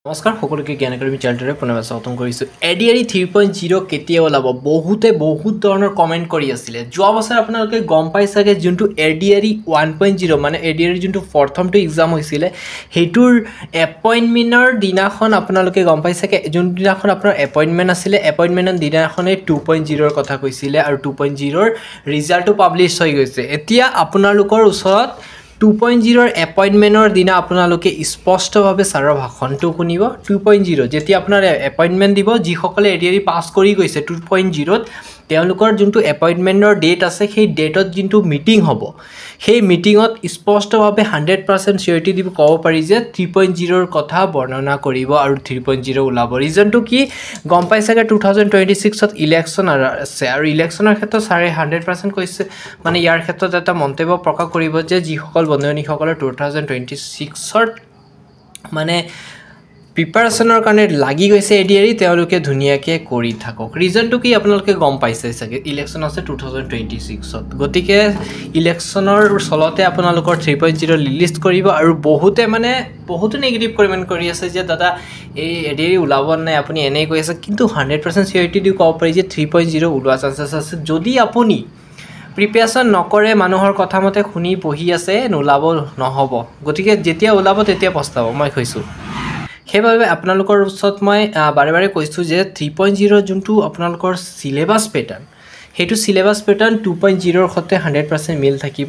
নমস্কাৰ সকলোকে জ্ঞান একাডেমী চেনেলটোৰে পুনৰ স্বাগতম কৰিছোঁ। এডিআৰই 3.0 কেতিয়া ওলাব বহুত ধৰণৰ কমেণ্ট কৰি আছিলে। যোৱা বছৰ আপোনালোকে গম পাই চাগে যোনটো এডিআৰই 1.0 মানে এডিআৰই যোনটো প্ৰথমটো এক্সাম হৈছিলে সেইটোৰ এপইণ্টমেণ্টৰ দিনাখন আপোনালোকে গম পাই চাগে যোন দিনাখন আপোনাৰ এপইণ্টমেণ্ট আছিলে এপইণ্টমেণ্টৰ দিনাখনেই 2.0ৰ কথা কৈছিলে আৰু 2.0ৰ ৰিজাল্টটো পাব্লিছ হৈ গৈছে। এতিয়া আপোনালোকৰ ওচৰত 2.0ৰ এপইণ্টমেণ্টৰ দিনা আপোনালোকে স্পষ্টভাৱে ছাৰৰ ভাষণটো শুনিব। 2.0 যেতিয়া আপোনাৰ এপইণ্টমেণ্ট দিব যিসকলে এডিআৰই পাছ কৰি গৈছে 2.0ত তেওঁলোকৰ যোনটো এপইণ্টমেণ্টৰ ডেট আছে সেই ডেটত যোনটো মিটিং হ'ব সেই মিটিঙত স্পষ্টভাৱে 100% চিয়ৰিটি দিব ক'ব পাৰি যে 3.0ৰ কথা বৰ্ণনা কৰিব আৰু 3.0 ওলাব। ৰিজনটো কি গম পাই চাগে 2026ত ইলেকশ্যন আছে আৰু ইলেকশ্যনৰ ক্ষেত্ৰত ছাৰে 100% কৈছে মানে ইয়াৰ ক্ষেত্ৰত এটা মন্তব্য প্ৰকাশ কৰিব যে যিসকল বন্ধুসকলৰ 2026ৰ মানে প্ৰিপাৰেশ্যনৰ কাৰণে লাগি গৈছে এডিআৰই তেওঁলোকে ধুনীয়াকৈ কৰি থাকক। ৰিজনটো কি আপোনালোকে গম পাইছে চাগে ইলেকশ্যন আছে 2026ত, গতিকে ইলেকশ্যনৰ চলতে আপোনালোকৰ 3.0 লিষ্ট কৰিব আৰু বহুতে নেগেটিভ কমেণ্ট কৰি আছে যে দাদা এই এডিআৰই ওলাব নাই আপুনি এনেই কৈ আছে, কিন্তু 100% চিয়ৰিটি দি ক'ব পাৰি যে 3.0 ওলোৱা চান্সেছ আছে। যদি আপুনি প্ৰিপেৰেশ্যন নকৰে মানুহৰ কথা মতে শুনি বহি আছে নোলাব নহ'ব, গতিকে যেতিয়া ওলাব তেতিয়া পস্তাব মই কৈছোঁ। সেইবাবে আপোনালোকৰ ওচৰত মই বাৰে বাৰে কৈছোঁ যে 3.0 যোনটো আপোনালোকৰ চিলেবাছ পেটাৰ্ণ সেইটো চিলেবাছ পেটাৰ্ণ 2.0ৰ সৈতে 100% মিল থাকিব।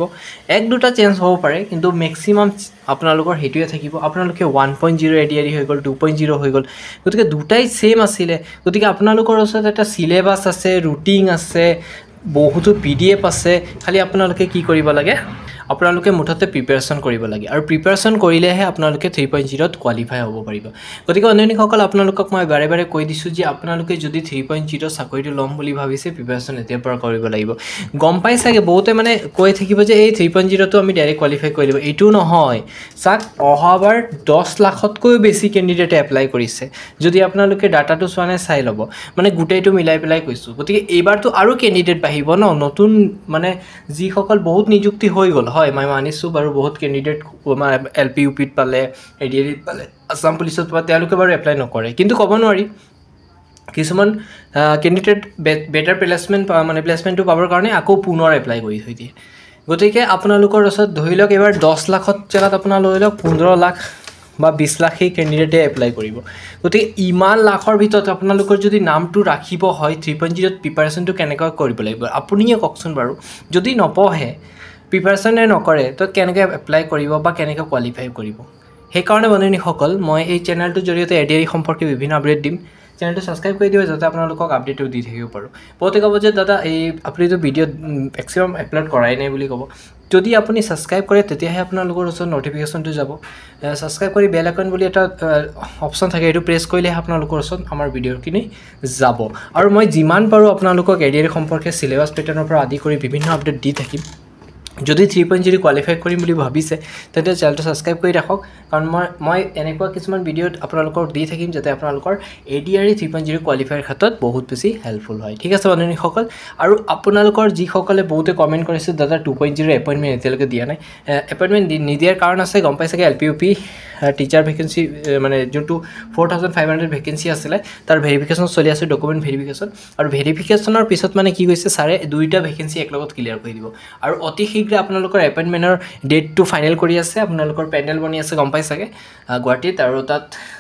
এক দুটা চেঞ্জ হ'ব পাৰে কিন্তু মেক্সিমাম আপোনালোকৰ সেইটোৱে থাকিব। আপোনালোকে 1.0 এডিআৰই হৈ গ'ল 2.0 হৈ গ'ল, গতিকে দুটাই ছেইম আছিলে। গতিকে আপোনালোকৰ ওচৰত এটা চিলেবাছ আছে, ৰুটিন আছে, বহুতো PDF আছে, খালি আপোনালোকে কি কৰিব লাগে আপোনালোকে মুঠতে প্ৰিপেৰেশ্যন কৰিব লাগে আৰু প্ৰিপেৰেশ্যন কৰিলেহে আপোনালোকে 3.0ত কোৱালিফাই হ'ব পাৰিব। গতিকে অন্যান্যসকল আপোনালোকক মই বাৰে বাৰে কৈ দিছোঁ যে আপোনালোকে যদি 3.0 চাকৰিটো ল'ম বুলি ভাবিছে প্ৰিপেৰেশ্যন এতিয়াৰ পৰা কৰিব লাগিব। গম পাই চাগে বহুতে মানে কৈ থাকিব যে এই 3.0টো আমি ডাইৰেক্ট কোৱালিফাই কৰি দিব, এইটো নহয়। চাওক অহাবাৰ 10 লাখতকৈও বেছি কেণ্ডিডেটে এপ্লাই কৰিছে। যদি আপোনালোকে ডাটাটো চোৱা নাই চাই ল'ব, মানে গোটেইটো মিলাই পেলাই কৈছোঁ। গতিকে এইবাৰতো আৰু কেণ্ডিডেট বাঢ়িব ন, নতুন মানে যিসকল বহুত নিযুক্তি হৈ গ'ল হয় মই মানিছোঁ বাৰু, বহুত কেণ্ডিডেট LP UPত পালে, এডিআৰইত পালে, আছাম পুলিচত পালে, তেওঁলোকে বাৰু এপ্লাই নকৰে, কিন্তু ক'ব নোৱাৰি কিছুমান কেণ্ডিডেট বেটাৰ প্লেচমেণ্টটো পাবৰ কাৰণে আকৌ পুনৰ এপ্লাই কৰি থৈ দিয়ে। গতিকে আপোনালোকৰ ওচৰত ধৰি লওক এইবাৰ 10 লাখত জেগাত আপোনাৰ লৈ লওক 15 লাখ বা 20 লাখ সেই কেণ্ডিডেটে এপ্লাই কৰিব। গতিকে ইমান লাখৰ ভিতৰত আপোনালোকৰ যদি নামটো ৰাখিব হয় 3.0ত প্ৰিপাৰেশ্যনটো কেনেকৈ কৰিব লাগিব আপুনিয়ে কওকচোন বাৰু। যদি নপঢ়ে প্ৰিপাৰেশ্যনে নকৰে তো কেনেকৈ এপ্লাই কৰিব বা কেনেকৈ কোৱালিফাই কৰিব। সেইকাৰণে বন্ধুসকল মই এই চেনেলটোৰ জৰিয়তে এডিআৰই সম্পৰ্কে বিভিন্ন আপডেট দিম। চেনেলটো ছাবস্ক্ৰাইব কৰি দিব যাতে আপোনালোকক আপডেটো দি থাকিব পাৰোঁ। বহুতে ক'ব যে দাদা এই আপুনিতো ভিডিঅ' মেক্সিমাম আপলোড কৰাই নাই বুলি ক'ব। যদি আপুনি ছাবস্ক্ৰাইব কৰে তেতিয়াহে আপোনালোকৰ ওচৰত ন'টিফিকেশ্যনটো যাব। ছাবস্ক্ৰাইব কৰি বেল আইকন বুলি এটা অপশ্যন থাকে, এইটো প্ৰেছ কৰিলেহে আপোনালোকৰ ওচৰত আমাৰ ভিডিঅ'খিনি যাব। আৰু মই যিমান পাৰোঁ আপোনালোকক এডিআৰই সম্পৰ্কে চিলেবাছ পেটাৰ্ণৰ পৰা আদি কৰি বিভিন্ন আপডেট দি থাকিম। যদি 3.0 কোৱালিফাই কৰিম বুলি ভাবিছে তেন্তে চেনেলটো ছাবস্ক্ৰাইব কৰি ৰাখক, কাৰণ মই এনেকুৱা কিছুমান ভিডিঅ'ত আপোনালোকক দি থাকিম যাতে আপোনালোকৰ এডিআৰই 3.0 কোৱালিফাইৰ ক্ষেত্ৰত বহুত বেছি হেল্পফুল হয়। ঠিক আছে বন্ধুসকল, আৰু আপোনালোকৰ যিসকলে বহুতে কমেণ্ট কৰিছে দাদা 2.0 এপইণ্টমেণ্ট এতিয়ালৈকে দিয়া নাই। এপইণ্টমেণ্ট নিদিয়াৰ কাৰণ আছে গম পাই চাগে LP UP টিচাৰ ভেকেঞ্চি মানে যোনটো 4500 ভেকেঞ্চি আছিলে তাৰ ভেৰিফিকেশ্যন চলি আছে, ডকুমেণ্ট ভেৰিফিকেশ্যন, আৰু ভেৰিফিকেশ্যনৰ পিছত মানে কি কৈছে ছাৰে 2টা ভেকেঞ্চি একেলগত ক্লিয়াৰ কৰি দিব আৰু অতি শীঘ্ৰে আপোনালোকৰ এপইণ্টমেণ্টৰ ডেটটো ফাইনেল কৰি আছে। আপোনালোকৰ পেণ্ডেল বনি আছে গম পাই চাগে গুৱাহাটীত, আৰু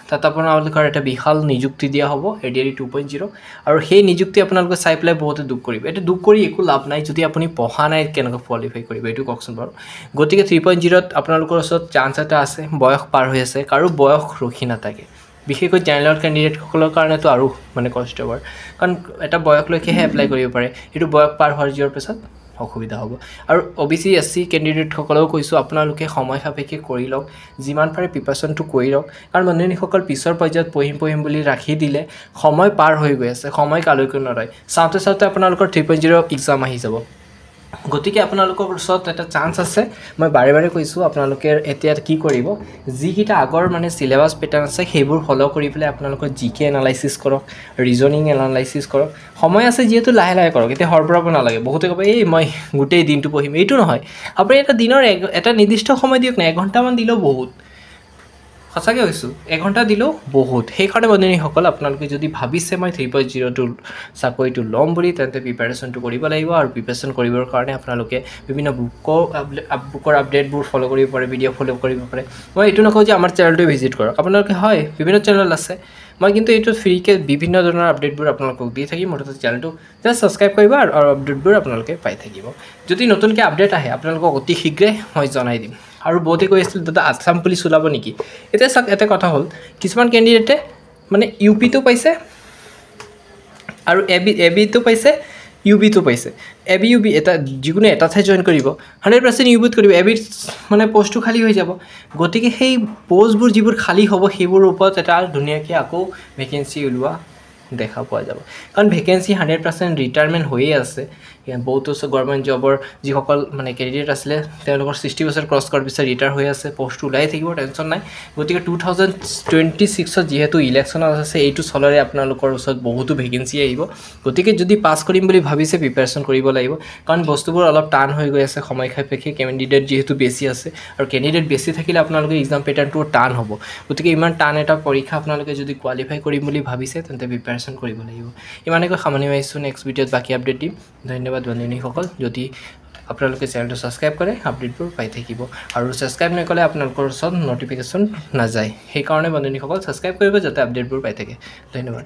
তাত আপোনালোকৰ এটা বিশাল নিযুক্তি দিয়া হ'ব এডিআৰই 2.0, আৰু সেই নিযুক্তি আপোনালোকে চাই পেলাই বহুতে দুখ কৰিব। এইটো দুখ কৰি একো লাভ নাই, যদি আপুনি পঢ়া নাই কেনেকৈ কোৱালিফাই কৰিব এইটো কওকচোন বাৰু। গতিকে 3.0ত আপোনালোকৰ ওচৰত চান্স এটা আছে, বয়স পাৰ হৈ আছে, কাৰো বয়স ৰখি নাথাকে। বিশেষকৈ জেনেৰেল কেণ্ডিডেটসকলৰ কাৰণেতো আৰু মানে কষ্টকৰ, কাৰণ এটা বয়সলৈকেহে এপ্লাই কৰিব পাৰে, সেইটো বয়স পাৰ যোৱাৰ পিছত অসুবিধা হ'ব। আৰু OBC SC কেণ্ডিডেটসকলেও কৈছোঁ আপোনালোকে সময় সাপেক্ষে কৰি লওক, যিমান পাৰে প্ৰিপাৰেশ্যনটো কৰি লওক, কাৰণ বন্ধুসকল পিছৰ পৰ্যায়ত পঢ়িম বুলি ৰাখি দিলে সময় পাৰ হৈ গৈ আছে, সময় কালৈকে নৰয়, চাওঁতে আপোনালোকৰ 3.0 এক্সাম আহি যাব। গতিকে আপোনালোকৰ ওচৰত এটা চান্স আছে। মই বাৰে বাৰে কৈছোঁ আপোনালোকে এতিয়া কি কৰিব, যিকেইটা আগৰ মানে চিলেবাছ পেটাৰ্ণ আছে সেইবোৰ ফ'ল' কৰি পেলাই আপোনালোকৰ GK এনালাইচিছ কৰক, ৰিজনিং এনালাইচিছ কৰক। সময় আছে যিহেতু লাহে লাহে কৰক, এতিয়া হৰবৰাব নালাগে। বহুতে ক'ব এই মই গোটেই দিনটো পঢ়িম, এইটো নহয়। আপুনি এটা দিনৰ এটা নিৰ্দিষ্ট সময় দিয়ক না, 1 ঘণ্টামান দিলেও বহুত। সঁচাকৈ কৈছোঁ, এঘণ্টা দিলেও বহুত। সেইকাৰণে বন্ধুসকল, আপোনালোকে যদি ভাবিছে মই 3.0টো চাকৰিটো ল'ম বুলি, তেন্তে প্ৰিপাৰেশ্যনটো কৰিব লাগিব। আৰু প্ৰিপাৰেশ্যন কৰিবৰ কাৰণে আপোনালোকে বিভিন্ন বুকৰ আপডেটবোৰ ফ'ল' কৰিব পাৰে, ভিডিঅ' ফ'ল' কৰিব পাৰে। মই এইটো নকওঁ যে আমাৰ চেনেলটো ভিজিট কৰক, আপোনালোকে হয় বিভিন্ন চেনেল আছে, মই কিন্তু এইটো ফ্ৰীকৈ বিভিন্ন ধৰণৰ আপডেটবোৰ আপোনালোকক দি থাকিম। মুঠতে চেনেলটো জাষ্ট ছাবস্ক্ৰাইব কৰিব আৰু আপডেটবোৰ আপোনালোকে পাই থাকিব। যদি নতুনকৈ আপডেট আহে আপোনালোকক অতি শীঘ্ৰে মই জনাই দিম। আৰু বহুতে কৈ আছিল দাদা আছাম পুলিচ ওলাব নেকি? এতিয়া চাওক, এটা কথা হ'ল, কিছুমান কেণ্ডিডেটে মানে UPটো পাইছে আৰু এবিটো পাইছে, UBটো পাইছে। UB এটা যিকোনো এটাতহে জইন কৰিব, 100% UBত কৰিব, এবিত মানে পষ্টটো খালী হৈ যাব। গতিকে সেই পষ্টবোৰ যিবোৰ খালী হ'ব সেইবোৰৰ ওপৰত এটা ধুনীয়াকৈ আকৌ ভেকেঞ্চি ওলোৱা দেখা পোৱা যাব। কাৰণ ভেকেঞ্চি 100% ৰিটায়াৰমেণ্ট হৈয়ে আছে। বহুতো গভৰ্ণমেণ্ট জবৰ যিসকল মানে কেণ্ডিডেট আছিলে তেওঁলোকৰ 60 বছৰ ক্ৰছ কৰাৰ পিছত ৰিটায়াৰ হৈ আছে, পষ্টটো ওলাই থাকিব, টেনশ্যন নাই। গতিকে 2026ত যিহেতু ইলেকশ্যনত আছে, এইটো চলৰে আপোনালোকৰ ওচৰত বহুতো ভেকেঞ্চি আহিব। গতিকে যদি পাছ কৰিম বুলি ভাবিছে প্ৰিপাৰেশ্যন কৰিব লাগিব, কাৰণ বস্তুবোৰ অলপ টান হৈ গৈ আছে, সময় সাপেক্ষে কেণ্ডিডেট যিহেতু বেছি আছে, আৰু কেণ্ডিডেট বেছি থাকিলে আপোনালোকে এক্সাম পেটাৰ্ণটো টান হ'ব। গতিকে ইমান টান এটা পৰীক্ষা আপোনালোকে যদি কোৱালিফাই কৰিম বুলি ভাবিছে, তেন্তে প্ৰিপাৰেশ্যন কৰিব লাগিব। ইমানেকৈ সামৰণি মাৰিছোঁ, নেক্সট ভিডিঅ'ত বাকী আপডেট দিম। ধন্যবাদ বন্ধুসকল। যদি আপোনালোকে চেনেলটো ছাবস্ক্ৰাইব কৰে আপডেটবোৰ পাই থাকিব, আৰু ছাবস্ক্ৰাইব নকৰিলে আপোনালোকৰ ওচৰত ন'টিফিকেশ্যন নাযায়। সেইকাৰণে বন্ধুসকল ছাবস্ক্ৰাইব কৰিব যাতে আপডেটবোৰ পাই থাকে। ধন্যবাদ।